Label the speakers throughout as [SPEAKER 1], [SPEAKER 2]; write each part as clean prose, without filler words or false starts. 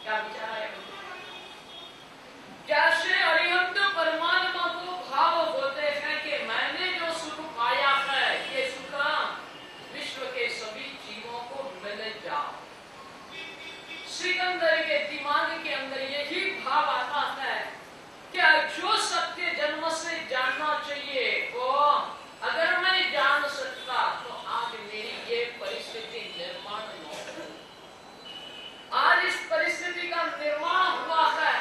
[SPEAKER 1] क्या विचार है? जैसे अरिहंत परमात्मा को भाव होते हैं कि मैंने जो सुख पाया है, ये सुख विश्व के सभी जीवों को मिल जाओ। सिकंदर के दिमाग के अंदर यही भाव आता है कि जो सत्य जन्म से जानना चाहिए वो अगर मैं जान सकता तो आज मेरी ये परिस्थिति निर्माण न हो। आज इस परिस्थिति का निर्माण हुआ है,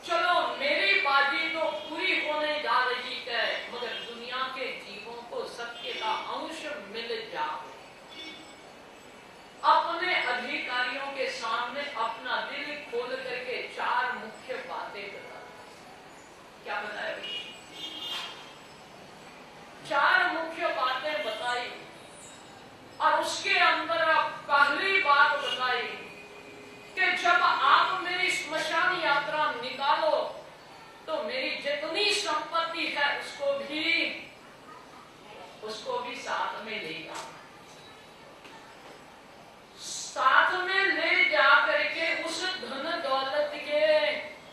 [SPEAKER 1] चलो मेरी बाजी तो पूरी होने जा रही है, मगर दुनिया के जीवों को सत्य का अंश मिल जाओ। अपने अधिकारियों के सामने अपना दिल खोल करके चार मुख्य बातें बता। क्या बताया? चार मुख्य बातें बताई और उसके अंदर पहली बात बताई कि जब आप मेरी श्मशान यात्रा निकालो तो मेरी जितनी संपत्ति है उसको भी साथ में ले जाओ। साथ में ले जा करके उस धन दौलत के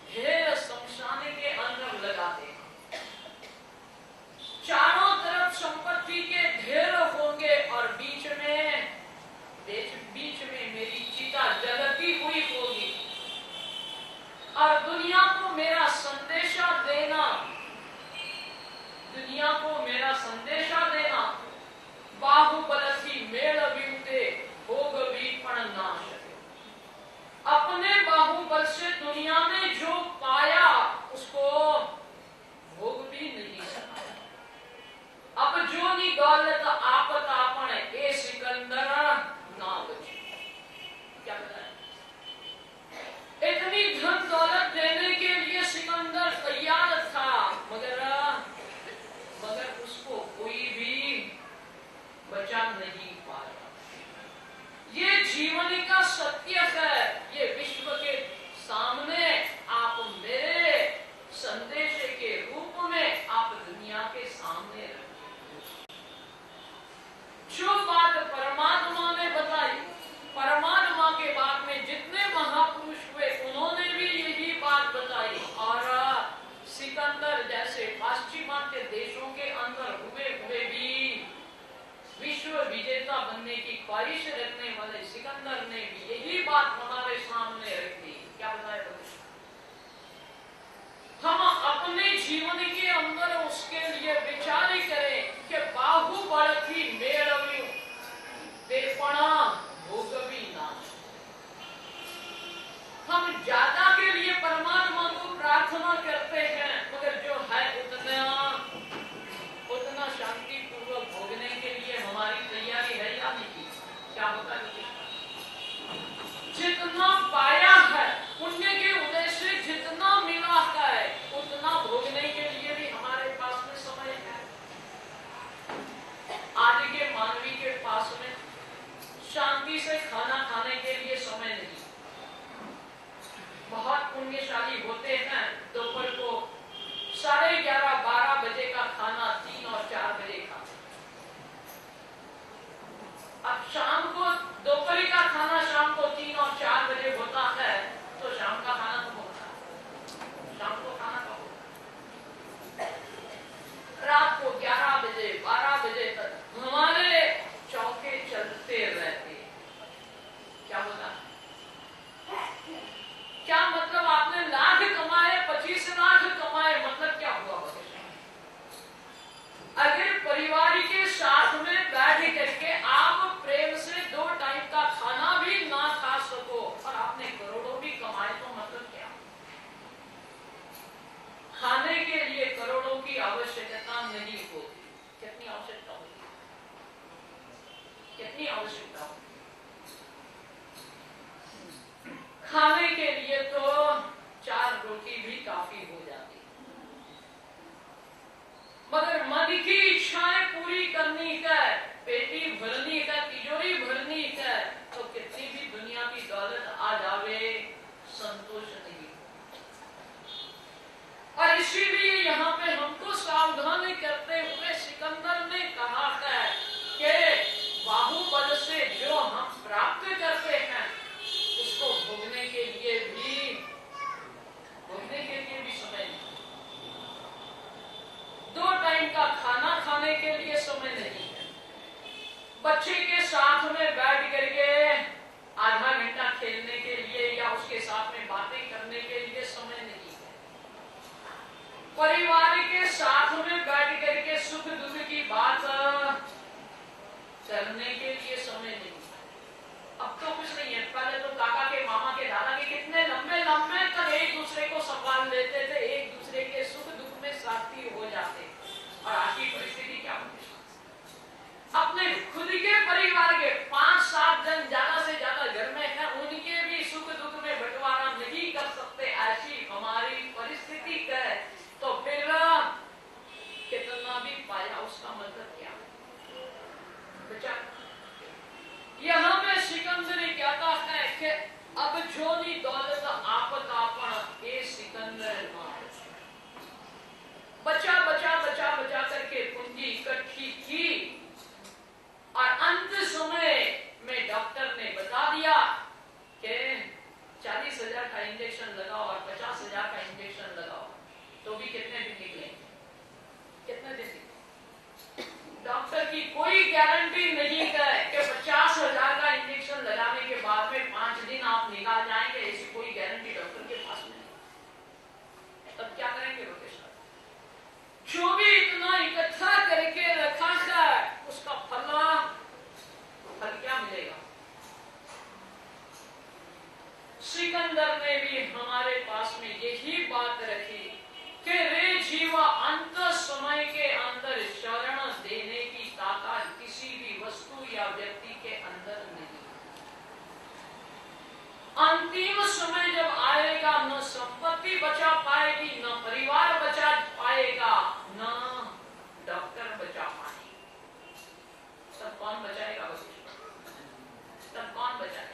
[SPEAKER 1] ढेर शमशान के अंदर लगा दे। चारों तरफ संपत्ति के ढेर होंगे और बीच में मेरी चिता जलती हुई होगी और दुनिया को मेरा संदेशा देना बाहुबलसी मेल विउते भोग भी पण नाश। अपने बाहुबल से दुनिया में जो पाया उसको भोग भी नहीं सका। अब जो नी दौलत आपत आपण ए सिकंदर ना बची। क्या बताया? इतनी धन दौलत देने के लिए सिकंदर तैयार था, मगर उसको कोई भी बचा नहीं पाया। ये जीवन का सत्य है, ये विश्व के सामने आप मेरे संदेश के रूप में आप दुनिया के सामने रखिए। जो बात परमात्मा ने बताई, परमात्मा के बाद में जितने महापुरुष हुए उन्होंने भी यही बात बताई। और सिकंदर जैसे पाश्चिमात्य देशों के अंदर हुए भी विश्व विजेता बनने की ख्वाहिश रखने वाले सिकंदर ने भी यही बात हमारे सामने रख दी। क्या बताया? हम अपने जीवन के अंदर उसके लिए विचार करें कि बाहुबल की मेलव्यू देपणा भोगवी नाश। हम ज्यादा के लिए परमात्मा को प्रार्थना करते हैं, मगर जो है उतना शांति पूर्वक भोगने के लिए हमारी तैयारी है या नहीं? क्या होता है? जितना पाया है पुण्य के उदय से जितना मिला है उतना भोगने के लिए भी हमारे पास में समय है। आज के मानवी के पास में शांति से खाना खाने के लिए समय नहीं। बहुत पुण्यशाली होते हैं, दोपहर को 11:30-12 बजे का खाना 3 और 4 बजे खाते। अब शाम को दोपहर का खाना शाम को 3 और 4 बजे होता है, तो शाम का खाना तो होता है। शाम को खाना कब होता है? रात को 11 बजे 12 बजे तक हमारे चौके चलते रहते। क्या होता है? क्या मतलब? आपने लाख कमाए, 25 लाख कमाए, मतलब क्या हुआ? अगर परिवार के साथ में बैठ करके आप प्रेम से 2 टाइम का खाना भी ना खा सको और आपने करोड़ों भी कमाए, तो मतलब क्या? खाने के लिए करोड़ों की आवश्यकता नहीं होती। कितनी आवश्यकता होती? कितनी आवश्यकता होती? खाने के लिए तो 4 रोटी भी काफी हो जाती, मगर मन की इच्छाएं पूरी करनी है, पेटी भरनी है, तिजोरी भरनी है, तो कितनी भी दुनिया की दौलत आ जावे संतोष नहीं। और इसीलिए यहाँ पे हमको सावधान करते हुए सिकंदर ने कहा है कि बाहुबल से जो हम प्राप्त करते हैं उसको भोगने के लिए भी परिवार के साथ में बैठ करके सुख दुख की बात करने के लिए समय नहीं। अब तो कुछ नहीं है, पहले तो काका के, मामा के, दादा के कितने लंबे लंबे तक एक दूसरे को संभाल लेते थे, एक दूसरे के सुख दुख में साथी हो जाते। और आज की परिस्थिति क्या होती है? अपने खुद के परिवार के 5-7 जन ज्यादा से ज्यादा घर में है, उनके भी सुख दुख में बंटवारा नहीं कर सकते। ऐसी हमारी परिस्थिति है, तो फिर कितना भी पाया उसका मतलब क्या? बचा यहाँ में सिकंदर कहता है कि अब जोनी दौलत आपत आपन ए सिकंदर बचा बचा बचा बचा करके पूंजी इकट्ठी की, और अंत समय में डॉक्टर ने बता दिया कि 40,000 का इंजेक्शन लगाओ और 50,000 का इंजेक्शन लगाओ, तो भी कितने दिन निकले? कितने दिन? डॉक्टर की कोई गारंटी नहीं है कि 50,000 का इंजेक्शन लगाने के बाद में 5 दिन आप निकाल जाएंगे, ऐसी कोई गारंटी डॉक्टर के पास नहीं। तब क्या करेंगे रोकेश? जो भी इतना इकट्ठा करके रखा है उसका फल क्या मिलेगा? सिकंदर ने भी हमारे पास में यही बात रखी कि रे जीवा, अंत समय के अंदर शरण देने की ताकत किसी भी वस्तु या व्यक्ति के अंदर नहीं। अंतिम समय जब आएगा, न संपत्ति बचा पाएगी, न परिवार बचा पाएगा, न डॉक्टर बचा पाएगी। तब कौन बचाएगा? तब कौन बचाएगा?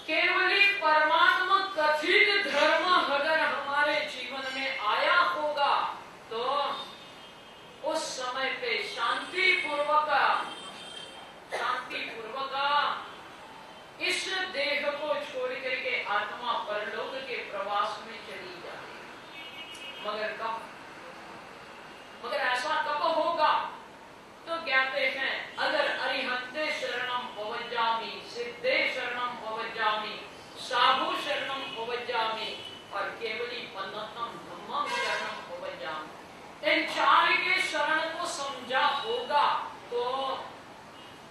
[SPEAKER 1] केवली परमात्मा कथित धर्म अगर हमारे जीवन में आया होगा तो उस समय पे शांति पूर्वक इस देह को छोड़ करके आत्मा परलोक के प्रवास में चली जाएगी। मगर कब? मगर ऐसा कब होगा? तो कहते हैं अगर अरिहंते शरणम पवज्जामि, सिद्धे शरणम पवज्जामि, साधु शरणम पवज्जामि और केवली पन्नतम धम्मम शरणम पवज्जामि, इन 4 के शरण को समझा होगा तो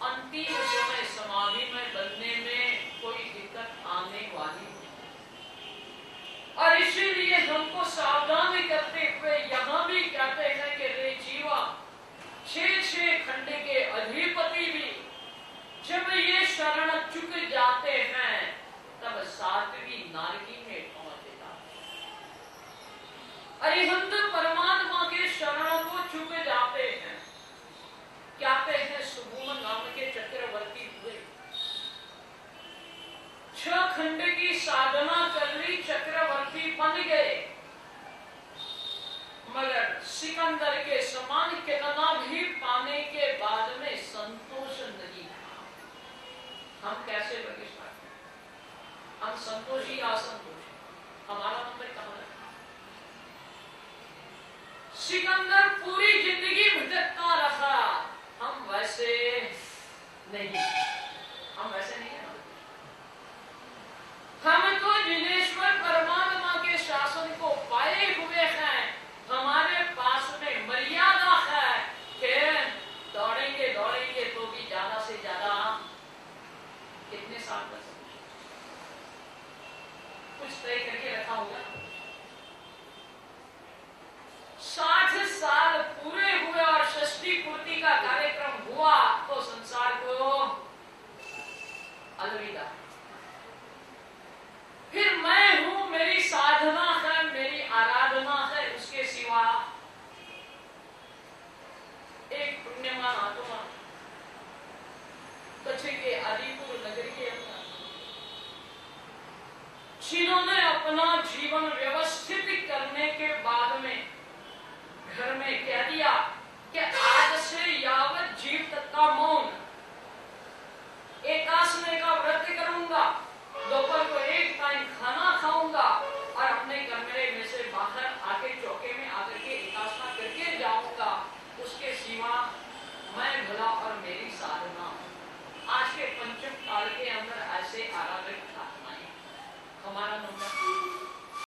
[SPEAKER 1] अंतिम समय समाधि में बनने में कोई दिक्कत आने वाली नहीं। और इसीलिए हमको सावधान करते हुए यहाँ भी कहते हैं कि रे जीवा, 6 खंड के अधिपति भी जब ये शरण चुक जाते हैं तब 7वीं नारकी में पहुंच जाते हैं। अरिहंत परमात्मा के शरण को चुक जाते हैं। कहते हैं सुभूमन नाम के चक्रवर्ती हुए, 6 खंड की साधना कर ली, चक्रवर्ती बन गए, मगर सिकंदर के समान कितना भी पाने के बाद में संतोष नहीं था। हम कैसे बने? हम संतोषी या असंतोषी? हमारा नंबर कहां है? सिकंदर पूरी जिंदगी भटकता रहा, हम वैसे नहीं। हम वैसे नहीं है। हम तो जिनेश्वर परमात्मा के शासन को पाए हुए हैं। हमारे पास में मर्यादा है कि दौड़ेंगे दौड़ेंगे तो भी ज्यादा से ज्यादा कितने साल तक कुछ तय करके रखा होगा। 60 साल पूरे हुए और षष्ठी पूर्ति का कार्यक्रम हुआ तो संसार को अलविदा। फिर मैं हूं, मेरी साधना है, मेरी आराधना है, उसके सिवा एक पुण्यमान आत्मा कच्छ के आदिपुर नगर के अंदर जिन्होंने अपना जीवन व्यवस्थित करने के बाद में घर में कह दिया कि आज से यावत जीव तक का मौन, एकादशी का व्रत करूंगा, दोपहर को एक टाइम खाना खाऊंगा और अपने कमरे में से बाहर आके चौके में आकर के एकादशी करके जाऊंगा। उसके सिवा मैं भला और मेरी साधना आज के पंचम काल